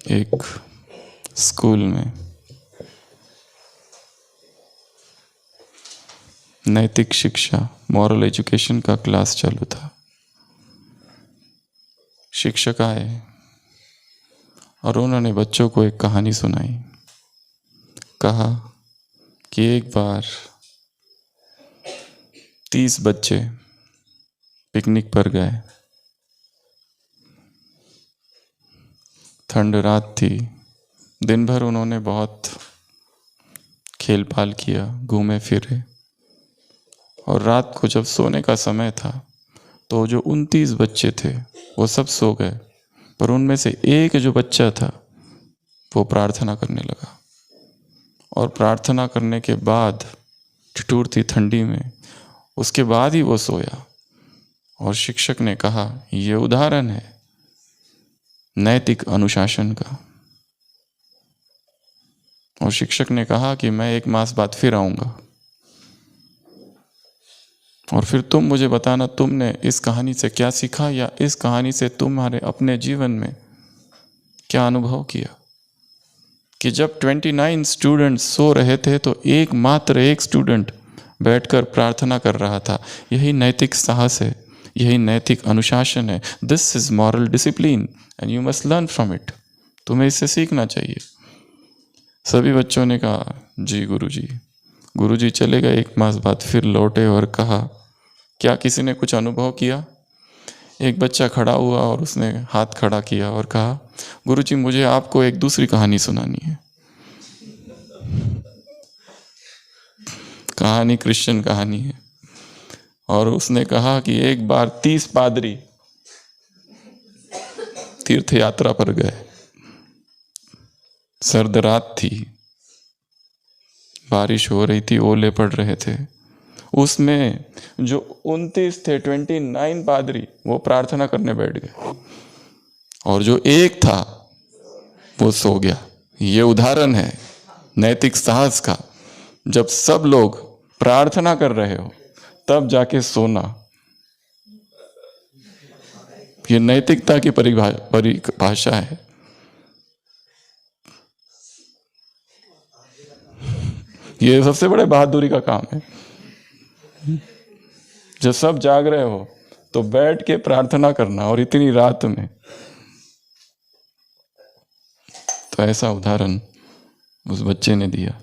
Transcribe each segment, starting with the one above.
एक स्कूल में नैतिक शिक्षा, मॉरल एजुकेशन का क्लास चालू था। शिक्षक आए और उन्होंने बच्चों को एक कहानी सुनाई। कहा कि एक बार 30 बच्चे पिकनिक पर गए। ठंड रात थी। दिन भर उन्होंने बहुत खेल पाल किया, घूमे फिरे, और रात को जब सोने का समय था तो जो 29 बच्चे थे वो सब सो गए, पर उनमें से एक जो बच्चा था वो प्रार्थना करने लगा। और प्रार्थना करने के बाद, ठिठुर थी ठंडी में, उसके बाद ही वो सोया। और शिक्षक ने कहा, ये उदाहरण है नैतिक अनुशासन का। और शिक्षक ने कहा कि मैं 1 मास बाद फिर आऊँगा और फिर तुम मुझे बताना तुमने इस कहानी से क्या सीखा, या इस कहानी से तुम्हारे अपने जीवन में क्या अनुभव किया। कि जब 29 स्टूडेंट्स सो रहे थे तो मात्र एक स्टूडेंट बैठकर प्रार्थना कर रहा था। यही नैतिक साहस है, यही नैतिक अनुशासन है। This is moral discipline and you must learn from it. तुम्हें इससे सीखना चाहिए। सभी बच्चों ने कहा, जी गुरुजी। गुरुजी चले गए। 1 मास बाद फिर लौटे और कहा, क्या किसी ने कुछ अनुभव किया। एक बच्चा खड़ा हुआ और उसने हाथ खड़ा किया और कहा, गुरुजी मुझे आपको एक दूसरी कहानी सुनानी है। कहानी क्रिश्चियन कहानी है। और उसने कहा कि एक बार 30 पादरी तीर्थ यात्रा पर गए। सर्द रात थी, बारिश हो रही थी, ओले पड़ रहे थे। उसमें जो 29 थे, 29 पादरी, वो प्रार्थना करने बैठ गए, और जो एक था वो सो गया। ये उदाहरण है नैतिक साहस का। जब सब लोग प्रार्थना कर रहे हो तब जाके सोना, ये नैतिकता की परिभाषा है। ये सबसे बड़े बहादुरी का काम है। जब सब जाग रहे हो तो बैठ के प्रार्थना करना, और इतनी रात में। तो ऐसा उदाहरण उस बच्चे ने दिया।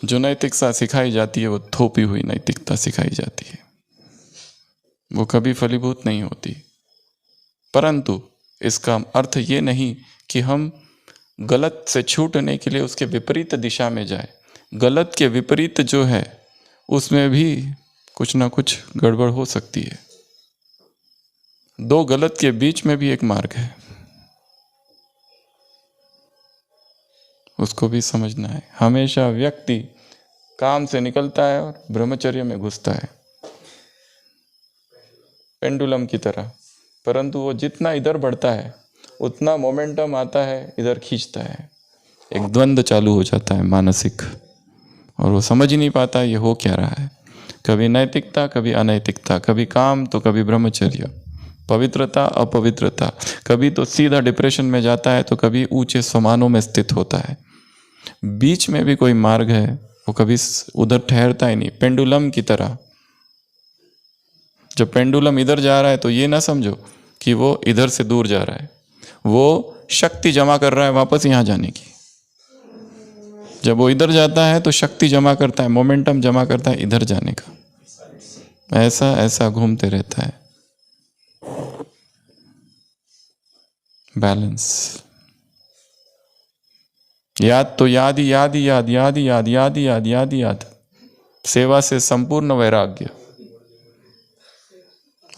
जो नैतिकता सिखाई जाती है वो थोपी हुई नैतिकता सिखाई जाती है, वो कभी फलीभूत नहीं होती। परंतु इसका अर्थ ये नहीं कि हम गलत से छूटने के लिए उसके विपरीत दिशा में जाए। गलत के विपरीत जो है उसमें भी कुछ ना कुछ गड़बड़ हो सकती है। 2 गलत के बीच में भी एक मार्ग है, उसको भी समझना है। हमेशा व्यक्ति काम से निकलता है और ब्रह्मचर्य में घुसता है, पेंडुलम की तरह। परंतु वो जितना इधर बढ़ता है उतना मोमेंटम आता है, इधर खींचता है। एक द्वंद्व चालू हो जाता है मानसिक, और वो समझ ही नहीं पाता ये हो क्या रहा है। कभी नैतिकता, कभी अनैतिकता, कभी काम तो कभी ब्रह्मचर्य, पवित्रता अपवित्रता। कभी तो सीधा डिप्रेशन में जाता है तो कभी ऊंचे समानों में स्थित होता है। बीच में भी कोई मार्ग है, वो कभी उधर ठहरता ही नहीं, पेंडुलम की तरह। जब पेंडुलम इधर जा रहा है तो ये ना समझो कि वो इधर से दूर जा रहा है, वो शक्ति जमा कर रहा है वापस यहाँ जाने की। जब वो इधर जाता है तो शक्ति जमा करता है, मोमेंटम जमा करता है इधर जाने का। ऐसा ऐसा घूमते रहता है। बैलेंस। याद तो याद ही याद ही याद, याद ही याद, याद ही याद, याद ही याद। सेवा से संपूर्ण वैराग्य।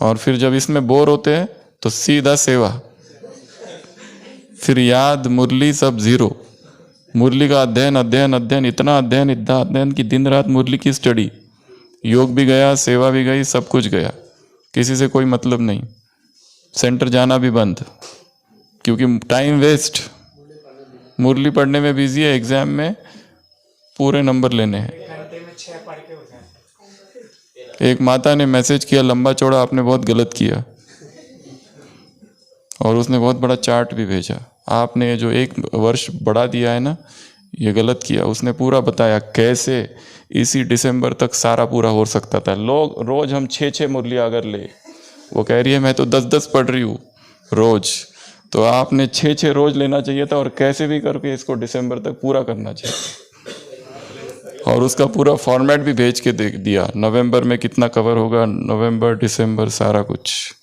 और फिर जब इसमें बोर होते हैं तो सीधा सेवा, फिर याद, मुरली सब जीरो। मुरली का अध्ययन अध्ययन अध्ययन, इतना अध्ययन कि दिन रात मुरली की स्टडी। योग भी गया, सेवा भी गई, सब कुछ गया, किसी से कोई मतलब नहीं। सेंटर जाना भी बंद, क्योंकि टाइम वेस्ट। मुरली पढ़ने में बिजी है, एग्जाम में पूरे नंबर लेने हैं। एक माता ने मैसेज किया, लंबा चौड़ा आपने बहुत गलत किया, और उसने बहुत बड़ा चार्ट भी भेजा। आपने जो 1 वर्ष बढ़ा दिया है ना, ये गलत किया। उसने पूरा बताया कैसे इसी दिसंबर तक सारा पूरा हो सकता था। लोग रोज हम 6-6 मुरलियाँ अगर ले, वो कह रही है मैं तो 10-10 पढ़ रही हूँ रोज, तो आपने 6-6 रोज लेना चाहिए था और कैसे भी करके इसको दिसंबर तक पूरा करना चाहिए। और उसका पूरा फॉर्मेट भी भेज के दे दिया, नवंबर में कितना कवर होगा, नवंबर दिसंबर सारा कुछ।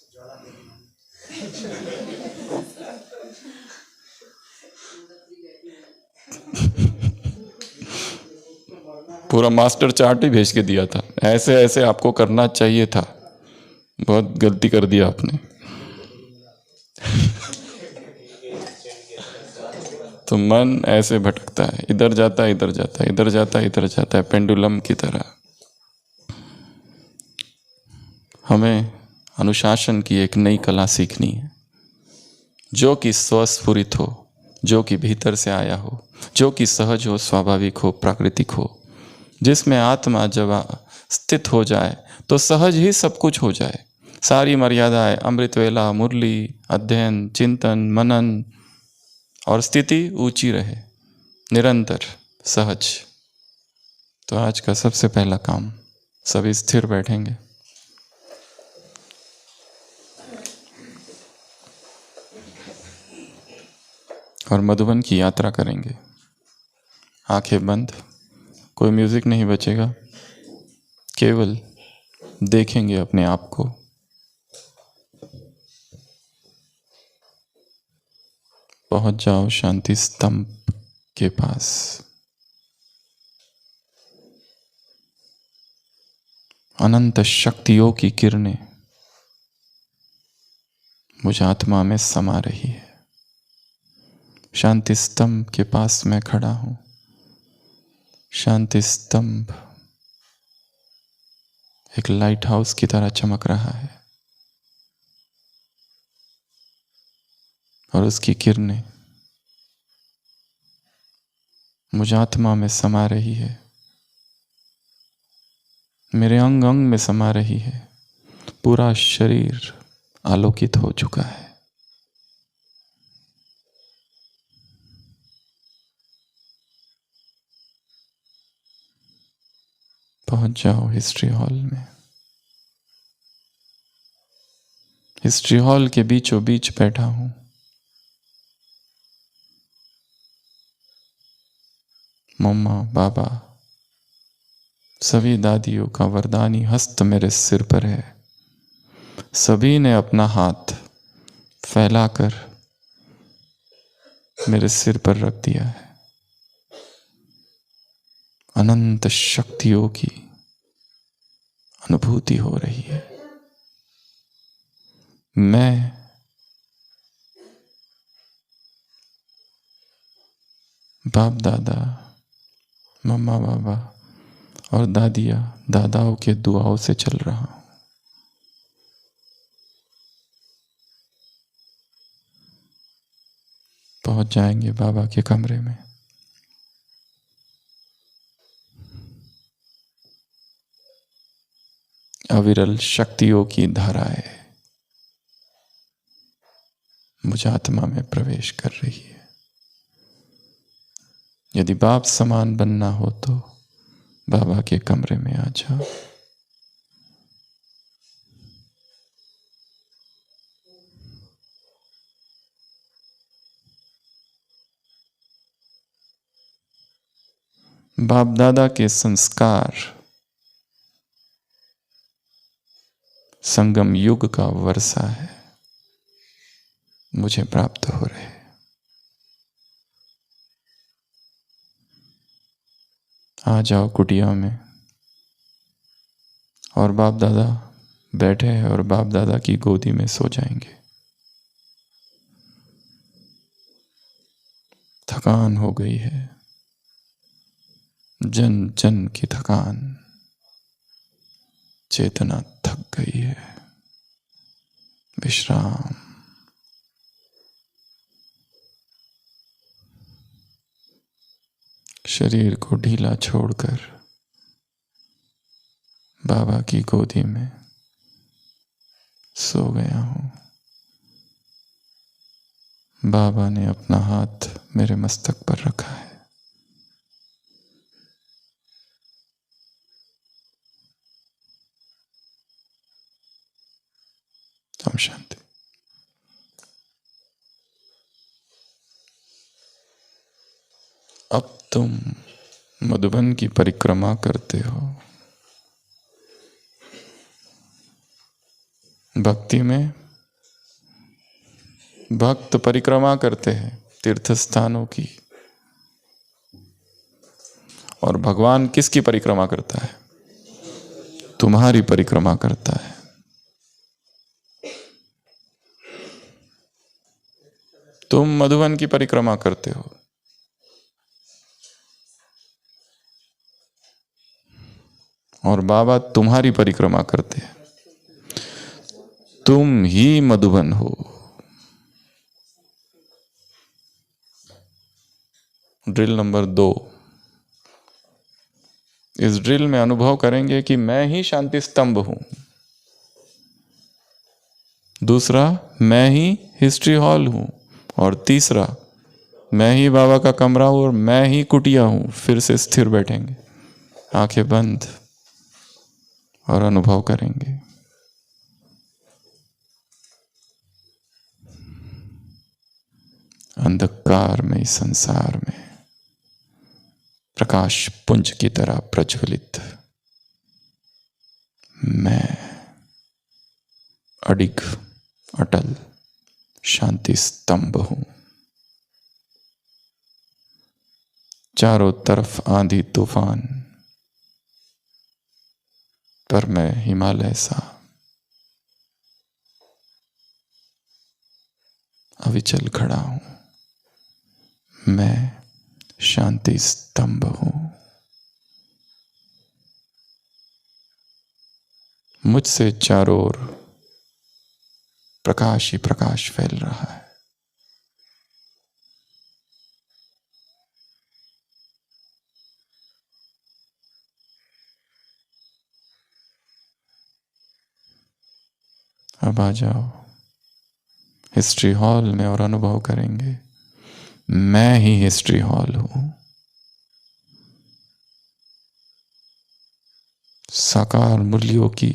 पूरा मास्टर चार्ट ही भेज के दिया था, ऐसे ऐसे आपको करना चाहिए था, बहुत गलती कर दिया आपने। तो मन ऐसे भटकता है, इधर जाता है इधर जाता है, इधर जाता है इधर जाता है, पेंडुलम की तरह। हमें अनुशासन की एक नई कला सीखनी है, जो कि स्वस्फुरित हो, जो कि भीतर से आया हो, जो कि सहज हो, स्वाभाविक हो, प्राकृतिक हो, जिसमें आत्मा जब स्थित हो जाए तो सहज ही सब कुछ हो जाए। सारी मर्यादाएं, अमृत वेला, मुरली, अध्ययन, चिंतन, मनन और स्थिति ऊंची रहे, निरंतर सहज। तो आज का सबसे पहला काम, सभी स्थिर बैठेंगे और मधुबन की यात्रा करेंगे। आंखें बंद, कोई म्यूजिक नहीं बचेगा, केवल देखेंगे अपने आप को। पहुंच जाओ शांति स्तंभ के पास। अनंत शक्तियों की किरणें मुझ आत्मा में समा रही है। शांति स्तंभ के पास मैं खड़ा हूं। शांति स्तंभ एक लाइट हाउस की तरह चमक रहा है और उसकी किरणें मुझ आत्मा में समा रही है, मेरे अंग अंग में समा रही है। पूरा शरीर आलोकित हो चुका है। पहुंच जाओ हिस्ट्री हॉल में। हिस्ट्री हॉल के बीचों बीच बैठा हूं। मम्मा, बाबा, सभी दादियों का वरदानी हस्त मेरे सिर पर है। सभी ने अपना हाथ फैलाकर मेरे सिर पर रख दिया है। अनंत शक्तियों की अनुभूति हो रही है। मैं बाप दादा, मम्मा बाबा और दादिया दादाओं के दुआओं से चल रहा हूं। पहुंच जाएंगे बाबा के कमरे में। अविरल शक्तियों की धाराएं मुझ आत्मा में प्रवेश कर रही है। यदि बाप समान बनना हो तो बाबा के कमरे में आ जाओ। बाप दादा के संस्कार संगम युग का वर्षा है, मुझे प्राप्त हो रहे। आ जाओ कुटिया में, और बाप दादा बैठे हैं और बाप दादा की गोदी में सो जाएंगे। थकान हो गई है, जन जन की थकान, चेतना थक गई है। विश्राम। शरीर को ढीला छोड़कर बाबा की गोदी में सो गया हूँ। बाबा ने अपना हाथ मेरे मस्तक पर रखा है। ओम शांति। अब तुम मधुबन की परिक्रमा करते हो। भक्ति में भक्त परिक्रमा करते हैं तीर्थ स्थानों की, और भगवान किसकी परिक्रमा करता है? तुम्हारी परिक्रमा करता है। तुम मधुबन की परिक्रमा करते हो, और बाबा तुम्हारी परिक्रमा करते हैं। तुम ही मधुबन हो। ड्रिल नंबर 2, इस ड्रिल में अनुभव करेंगे कि मैं ही शांति स्तंभ हूं। दूसरा, मैं ही हिस्ट्री हॉल हूं। और तीसरा, मैं ही बाबा का कमरा हूं और मैं ही कुटिया हूं। फिर से स्थिर बैठेंगे, आंखें बंद, और अनुभव करेंगे। अंधकार में इस संसार में प्रकाश पुंज की तरह प्रज्वलित मैं अडिग अटल शांति स्तंभ हूं। चारों तरफ आंधी तूफान, पर मैं हिमालय सा अविचल खड़ा हूं। मैं शांति स्तंभ हूं। मुझसे चारों ओर प्रकाश ही प्रकाश फैल रहा है। अब आ जाओ हिस्ट्री हॉल में और अनुभव करेंगे मैं ही हिस्ट्री हॉल हूं। साकार मूल्यों की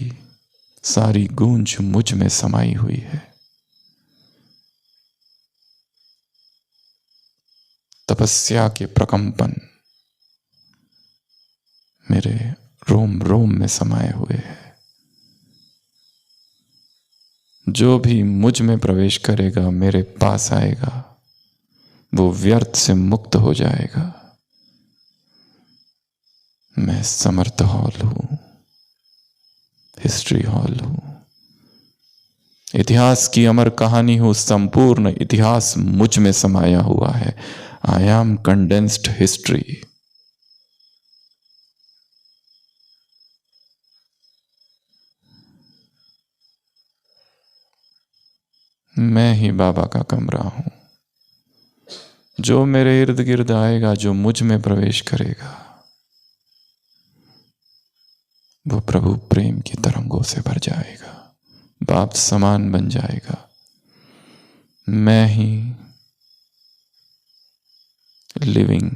सारी गूंज मुझ में समाई हुई है। तपस्या के प्रकंपन मेरे रोम रोम में समाये हुए हैं। जो भी मुझ में प्रवेश करेगा, मेरे पास आएगा, वो व्यर्थ से मुक्त हो जाएगा। मैं समर्थ हॉल हूं, हिस्ट्री हॉल हूं। इतिहास की अमर कहानी हूं। संपूर्ण इतिहास मुझ में समाया हुआ है। I am condensed history. मैं ही बाबा का कमरा हूं। जो मेरे इर्द गिर्द आएगा, जो मुझ में प्रवेश करेगा, वो प्रभु प्रेम की तरंगों से भर जाएगा, बाप समान बन जाएगा। मैं ही लिविंग,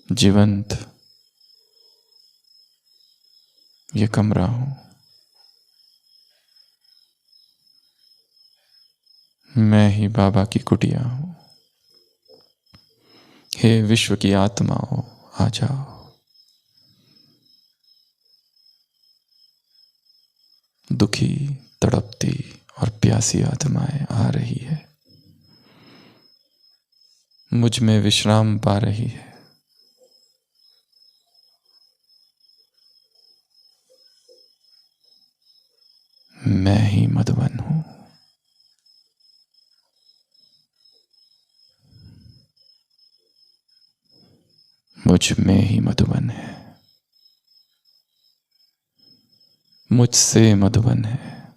जीवंत ये कमरा हूं। मैं ही बाबा की कुटिया हूं। हे विश्व की आत्माओं, आ जाओ। दुखी, तड़पती और प्यासी आत्माएं आ रही है, मुझ में विश्राम पा रही है। मैं ही मधुबन हूं। मुझ में ही मधुबन है। मुझसे मधुबन है।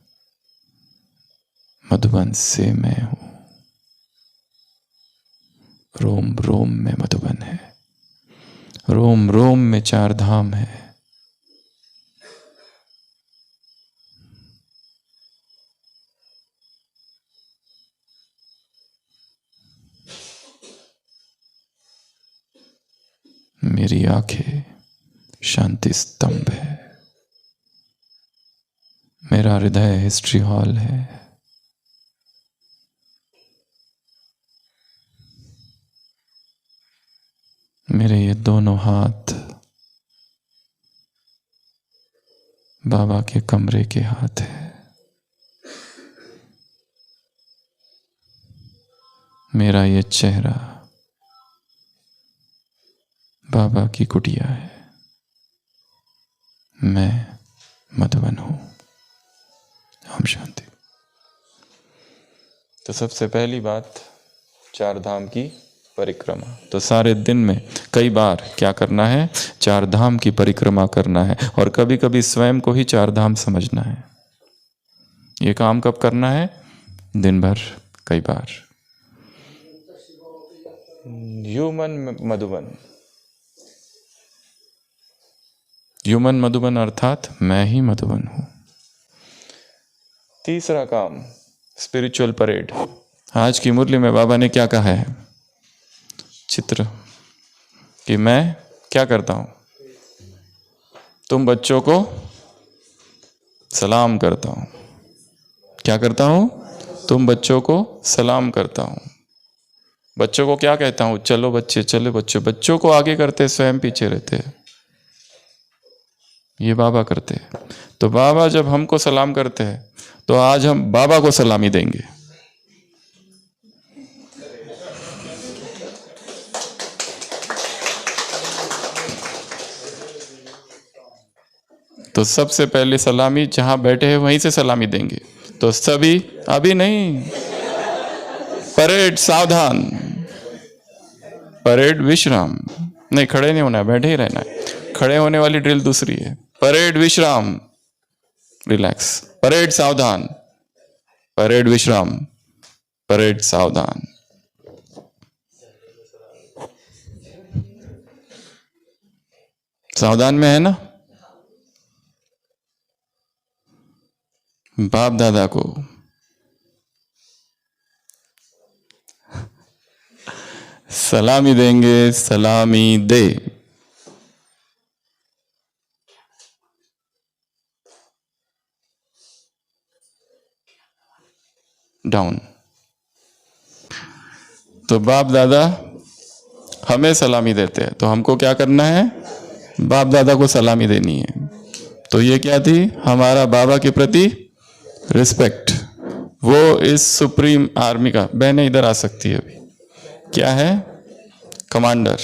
मधुबन से मैं हूं। रोम रोम में मधुबन है। रोम रोम में चार धाम है। मेरी आंखें शांति स्तंभ है, मेरा हृदय हिस्ट्री हॉल है, मेरे ये दोनों हाथ बाबा के कमरे के हाथ है, मेरा ये चेहरा बाबा की कुटिया है, मैं मधुबन हूं। हम शांति। तो सबसे पहली बात, चार धाम की परिक्रमा। तो सारे दिन में कई बार क्या करना है? चार धाम की परिक्रमा करना है, और कभी कभी स्वयं को ही चार धाम समझना है। ये काम कब करना है? दिन भर, कई बार। ह्यूमन मधुबन, ह्यूमन मधुबन अर्थात मैं ही मधुबन हूं। तीसरा काम, स्पिरिचुअल परेड। आज की मुरली में बाबा ने क्या कहा है? चित्र कि मैं क्या करता हूं? तुम बच्चों को सलाम करता हूं। क्या करता हूं? तुम बच्चों को सलाम करता हूं। बच्चों को क्या कहता हूं? चलो बच्चे, चलो बच्चों। बच्चों को आगे करते, स्वयं पीछे रहते हैं। ये बाबा करते हैं। तो बाबा जब हमको सलाम करते हैं, तो आज हम बाबा को सलामी देंगे। तो सबसे पहले सलामी जहां बैठे हैं वहीं से सलामी देंगे। तो सभी, अभी नहीं, परेड सावधान, परेड विश्राम। नहीं, खड़े नहीं होना है, बैठे ही रहना है। खड़े होने वाली ड्रिल दूसरी है। परेड विश्राम, रिलैक्स। परेड सावधान, परेड विश्राम, परेड सावधान। सावधान में है ना? बाप दादा को सलामी देंगे, सलामी दे। डाउन। तो बाप दादा हमें सलामी देते हैं, तो हमको क्या करना है? बाप दादा को सलामी देनी है। तो ये क्या थी? हमारा बाबा के प्रति रिस्पेक्ट। वो इस सुप्रीम आर्मी का, बहनें इधर आ सकती है अभी, क्या है? कमांडर।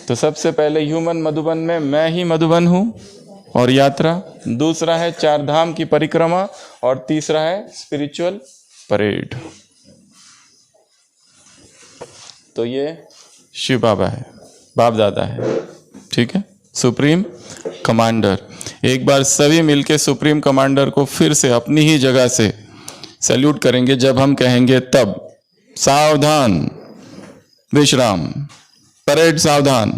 तो सबसे पहले ह्यूमन मधुबन में मैं ही मधुबन हूं और यात्रा। दूसरा है चार धाम की परिक्रमा, और तीसरा है स्पिरिचुअल परेड। तो ये शिव बाबा है, बाप दादा है, ठीक है, सुप्रीम कमांडर। एक बार सभी मिलके सुप्रीम कमांडर को फिर से अपनी ही जगह से सैल्यूट करेंगे जब हम कहेंगे तब। सावधान, विश्राम, परेड सावधान,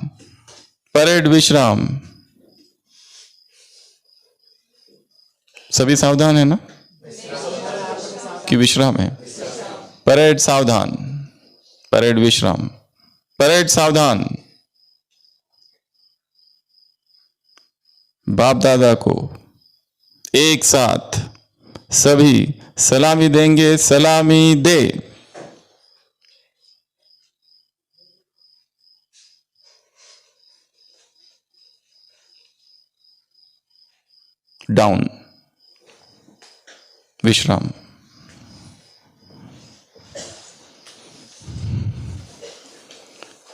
परेड विश्राम। सभी सावधान है ना कि विश्राम है? परेड सावधान, परेड विश्राम, परेड सावधान। बाप दादा को एक साथ सभी सलामी देंगे, सलामी दे। डाउन, विश्राम।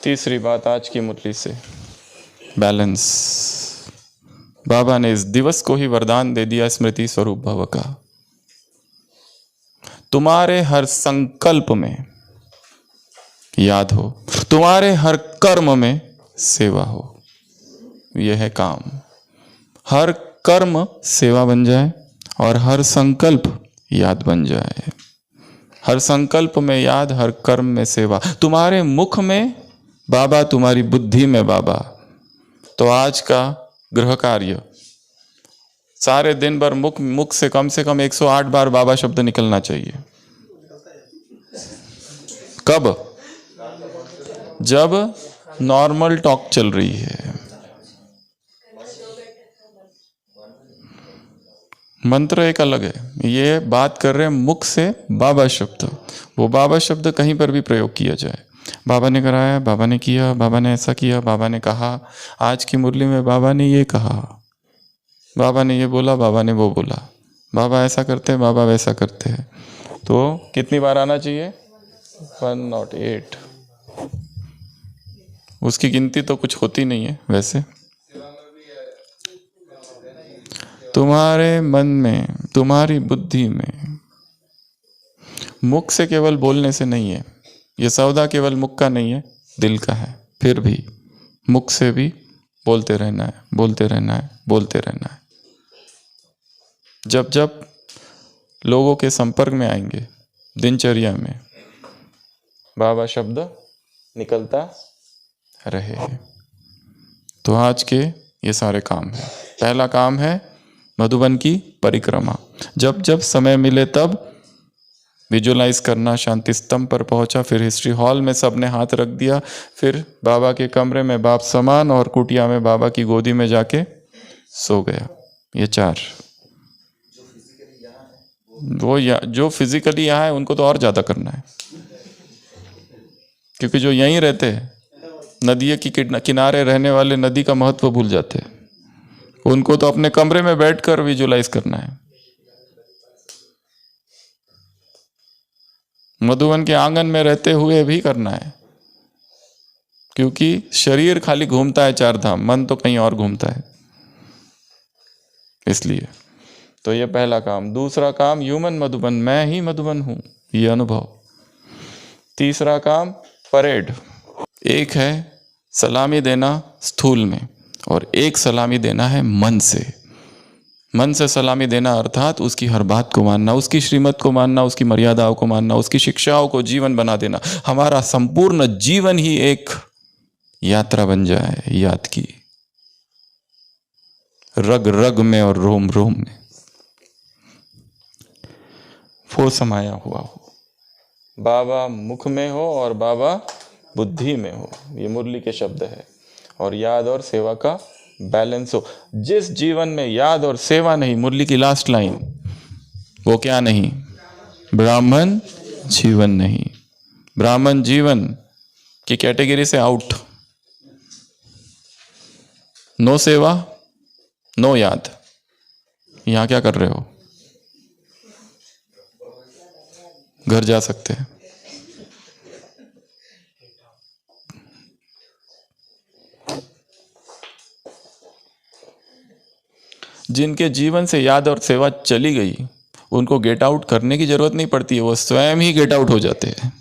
तीसरी बात आज की मुरली से, बैलेंस। बाबा ने इस दिवस को ही वरदान दे दिया स्मृति स्वरूप भव का। तुम्हारे हर संकल्प में याद हो, तुम्हारे हर कर्म में सेवा हो। यह है काम। हर कर्म सेवा बन जाए और हर संकल्प याद बन जाए। हर संकल्प में याद, हर कर्म में सेवा। तुम्हारे मुख में बाबा, तुम्हारी बुद्धि में बाबा। तो आज का गृह कार्य, सारे दिन भर मुख से कम 108 बार बाबा शब्द निकलना चाहिए। कब? जब नॉर्मल टॉक चल रही है। मंत्र एक अलग है, ये बात कर रहे हैं मुख से बाबा शब्द। वो बाबा शब्द कहीं पर भी प्रयोग किया जाए, बाबा ने कराया, बाबा ने किया, बाबा ने ऐसा किया, बाबा ने कहा, आज की मुरली में बाबा ने ये कहा, बाबा ने ये बोला, बाबा ने वो बोला, बाबा ऐसा करते हैं, बाबा वैसा करते हैं। तो कितनी बार आना चाहिए? 108। उसकी गिनती तो कुछ होती नहीं है वैसे। तुम्हारे मन में, तुम्हारी बुद्धि में, मुख से केवल बोलने से नहीं है, ये सौदा केवल मुख का नहीं है, दिल का है। फिर भी मुख से भी बोलते रहना है, बोलते रहना है, बोलते रहना है। जब जब लोगों के संपर्क में आएंगे दिनचर्या में, बाबा शब्द निकलता रहे। तो आज के ये सारे काम हैं। पहला काम है मधुबन की परिक्रमा। जब जब समय मिले तब विजुलाइज करना। शांति स्तंभ पर पहुंचा, फिर हिस्ट्री हॉल में सबने हाथ रख दिया, फिर बाबा के कमरे में बाप समान और कुटिया में बाबा की गोदी में जाके सो गया। ये 4। जो फिजिकली यहाँ है उनको तो और ज़्यादा करना है, क्योंकि जो यहीं रहते हैं, नदी की किनारे रहने वाले नदी का महत्व भूल जाते हैं। उनको तो अपने कमरे में बैठकर विजुलाइज करना है। मधुबन के आंगन में रहते हुए भी करना है, क्योंकि शरीर खाली घूमता है 4 धाम, मन तो कहीं और घूमता है। इसलिए तो ये पहला काम। दूसरा काम ह्यूमन मधुबन, मैं ही मधुबन हूं, ये अनुभव। तीसरा काम परेड। एक है सलामी देना स्थूल में, और एक सलामी देना है मन से। मन से सलामी देना अर्थात उसकी हर बात को मानना, उसकी श्रीमत को मानना, उसकी मर्यादाओं को मानना, उसकी शिक्षाओं को जीवन बना देना। हमारा संपूर्ण जीवन ही एक यात्रा बन जाए याद की, रग रग में और रोम रोम में वो समाया हुआ हो। बाबा मुख में हो और बाबा बुद्धि में हो, ये मुरली के शब्द है। और याद और सेवा का बैलेंस हो। जिस जीवन में याद और सेवा नहीं, मुरली की लास्ट लाइन, वो क्या नहीं? ब्राह्मण जीवन नहीं। ब्राह्मण जीवन की कैटेगरी से आउट। नो सेवा, नो याद। यहां क्या कर रहे हो? घर जा सकते हैं। जिनके जीवन से याद और सेवा चली गई, उनको गेट आउट करने की जरूरत नहीं पड़ती है, वो स्वयं ही गेट आउट हो जाते हैं।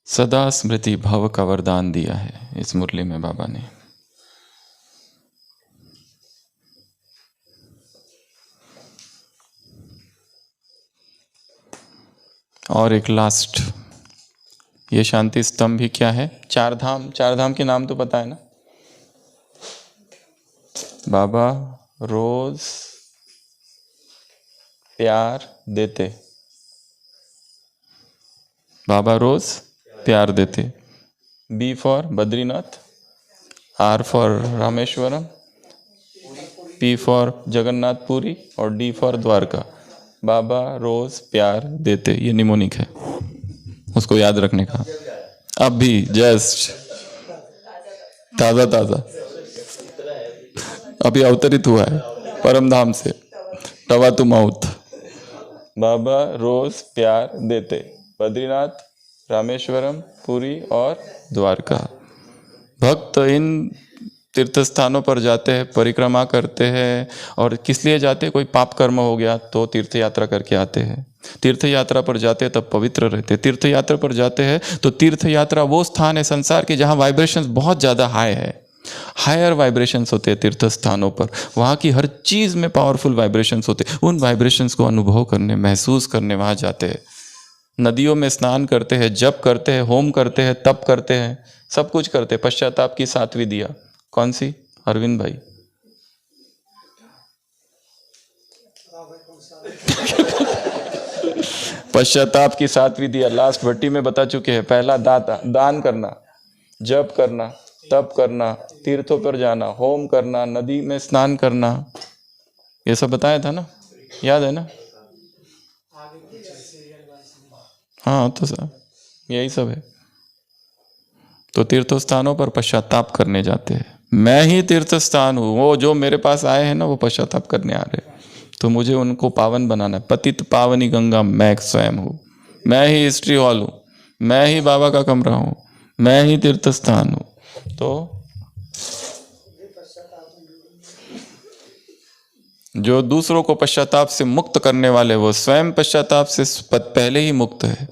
सदा स्मृति भव का वरदान दिया है इस मुरली में बाबा ने। और एक लास्ट, ये शांति स्तंभ भी क्या है? 4 धाम। 4 धाम के नाम तो पता है ना? बाबा रोज प्यार देते, बाबा रोज प्यार देते। B for Badrinath, R for Rameshwaram, P for Jagannathpuri और D फॉर द्वारका। बाबा रोज प्यार देते, ये निमोनिक है, उसको याद रखने का। अब भी जस्ट ताजा ताजा अभी अवतरित हुआ है परम धाम से, टवा टू माउथ। बाबा रोज प्यार देते, बद्रीनाथ, रामेश्वरम, पुरी और द्वारका। भक्त इन तीर्थ स्थानों पर जाते हैं, परिक्रमा करते हैं। और किस लिए जाते हैं? कोई पाप कर्म हो गया तो तीर्थ यात्रा करके आते हैं। तीर्थ यात्रा पर जाते हैं तब पवित्र रहते हैं। तीर्थ यात्रा पर जाते हैं तो तीर्थ यात्रा वो स्थान है संसार के जहाँ वाइब्रेशंस बहुत ज़्यादा हाई है, हायर वाइब्रेशंस होते हैं तीर्थ स्थानों पर। वहाँ की हर चीज़ में पावरफुल वाइब्रेशंस होते हैं। उन वाइब्रेशंस को अनुभव करने, महसूस करने वहाँ जाते हैं। नदियों में स्नान करते हैं, जप करते हैं, होम करते हैं, तप करते हैं, सब कुछ करते हैं। पश्चाताप की 7वीं दिया कौन सी अरविंद भाई? पश्चाताप की 7वीं दिया लास्ट भट्टी में बता चुके हैं। पहला दान करना, जप करना, तप करना, तीर्थों पर जाना, होम करना, नदी में स्नान करना, ये सब बताया था ना, याद है ना? हाँ तो सर यही सब है। तो तीर्थ स्थानों पर पश्चाताप करने जाते हैं। मैं ही तीर्थ स्थान हूँ, वो जो मेरे पास आए हैं ना वो पश्चाताप करने आ रहे हैं, तो मुझे उनको पावन बनाना है। पतित पावनी गंगा मैं स्वयं हूँ, मैं ही हिस्ट्री हॉल हूँ, मैं ही बाबा का कमरा हूँ, मैं ही तीर्थ स्थान हूँ। तो जो दूसरों को पश्चाताप से मुक्त करने वाले, वो स्वयं पश्चाताप से पहले ही मुक्त है।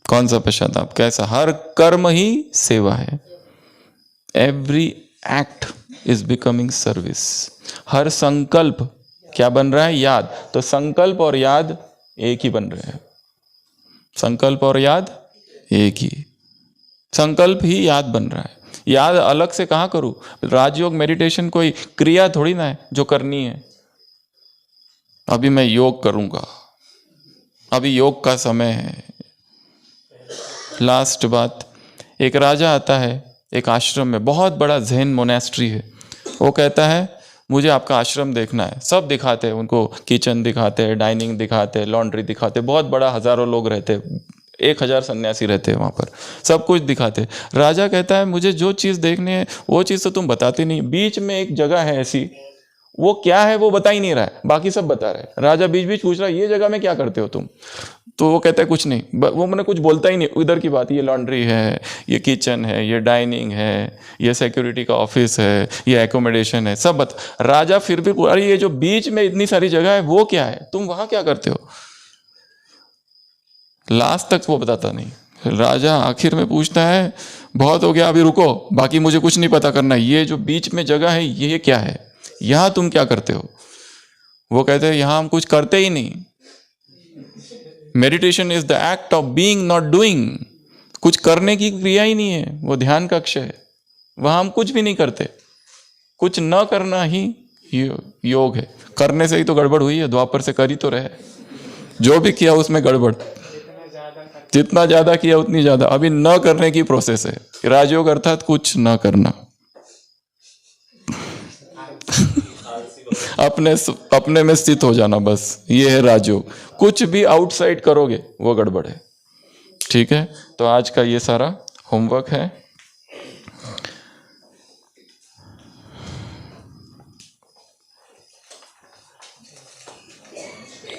कौन सा पश्चाताप? कैसा? हर कर्म ही सेवा है। Every act is becoming service. हर संकल्प क्या बन रहा है? याद। तो संकल्प और याद एक ही बन रहे हैं। संकल्प और याद एक ही। संकल्प ही याद बन रहा है। याद अलग से कहाँ करूं? राजयोग मेडिटेशन कोई क्रिया थोड़ी ना है जो करनी है। अभी मैं योग करूंगा, अभी योग का समय है। लास्ट बात, एक राजा आता है एक आश्रम में, बहुत बड़ा ज़ेन मोनेस्ट्री है। वो कहता है मुझे आपका आश्रम देखना है। सब दिखाते हैं उनको, किचन दिखाते हैं, डाइनिंग दिखाते हैं, लॉन्ड्री दिखाते हैं, बहुत बड़ा, हजारों लोग रहते हैं, 1000 सन्यासी रहते हैं वहाँ पर, सब कुछ दिखाते हैं। राजा कहता है मुझे जो चीज़ देखनी है वो चीज़ तो तुम बताते नहीं। बीच में एक जगह है ऐसी, वो क्या है वो बता ही नहीं रहा है, बाकी सब बता रहे हैं। राजा बीच बीच पूछ रहा है ये जगह में क्या करते हो तुम? तो वो कहता है कुछ नहीं, वो मैंने कुछ बोलता ही नहीं, उधर की बात, ये लॉन्ड्री है, ये किचन है, ये डाइनिंग है, ये सिक्योरिटी का ऑफिस है, ये एकोमोडेशन है, सब बता। राजा फिर भी, अरे ये जो बीच में इतनी सारी जगह है वो क्या है, तुम वहां क्या करते हो? लास्ट तक वो बताता नहीं। राजा आखिर में पूछता है बहुत हो गया, अभी रुको, बाकी मुझे कुछ नहीं पता करना, ये जो बीच में जगह है ये क्या है, यहां तुम क्या करते हो? वो कहते हैं यहां हम कुछ करते ही नहीं। Meditation is the act of being not doing. कुछ करने की क्रिया ही नहीं है, वो ध्यान कक्ष है, वहां हम कुछ भी नहीं करते। कुछ न करना ही योग है। करने से ही तो गड़बड़ हुई है, द्वापर से कर ही तो रहे, जो भी किया उसमें गड़बड़। जितना ज्यादा किया उतनी ज्यादा। अभी न करने की प्रोसेस है। राजयोग अर्थात कुछ न करना। अपने में स्थित हो जाना, बस ये है राजयोग। कुछ भी आउटसाइड करोगे वो गड़बड़ है। ठीक है, तो आज का ये सारा होमवर्क है।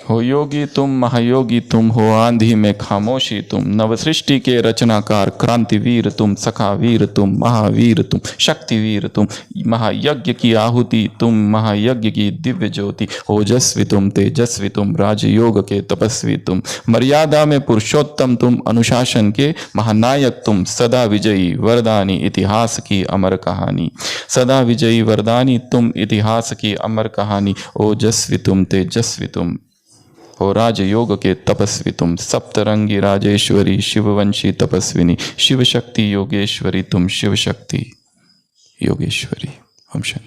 हो योगी तुम, महायोगी तुम, हो आंधी में खामोशी तुम, नव सृष्टि के रचनाकार, क्रांतिवीर तुम, सखावीर तुम, महावीर तुम, शक्तिवीर तुम, महायज्ञ की आहुति तुम, महायज्ञ की दिव्य ज्योति, ओजस्वी तुम, तेजस्वी तुम, राजयोग के तपस्वी तुम, मर्यादा में पुरुषोत्तम तुम, अनुशासन के महानायक तुम, सदा विजयी वरदानी, इतिहास की अमर कहानी, सदा विजयी वरदानी तुम, इतिहास की अमर कहानी, ओजस्वी तुम, तेजस्वी तुम, हो राजयोग के तपस्वी तुम, सप्तरंगी राजेश्वरी, शिववंशी तपस्विनी, शिव शक्ति योगेश्वरी तुम, शिव शक्ति योगेश्वरी। हम शांति।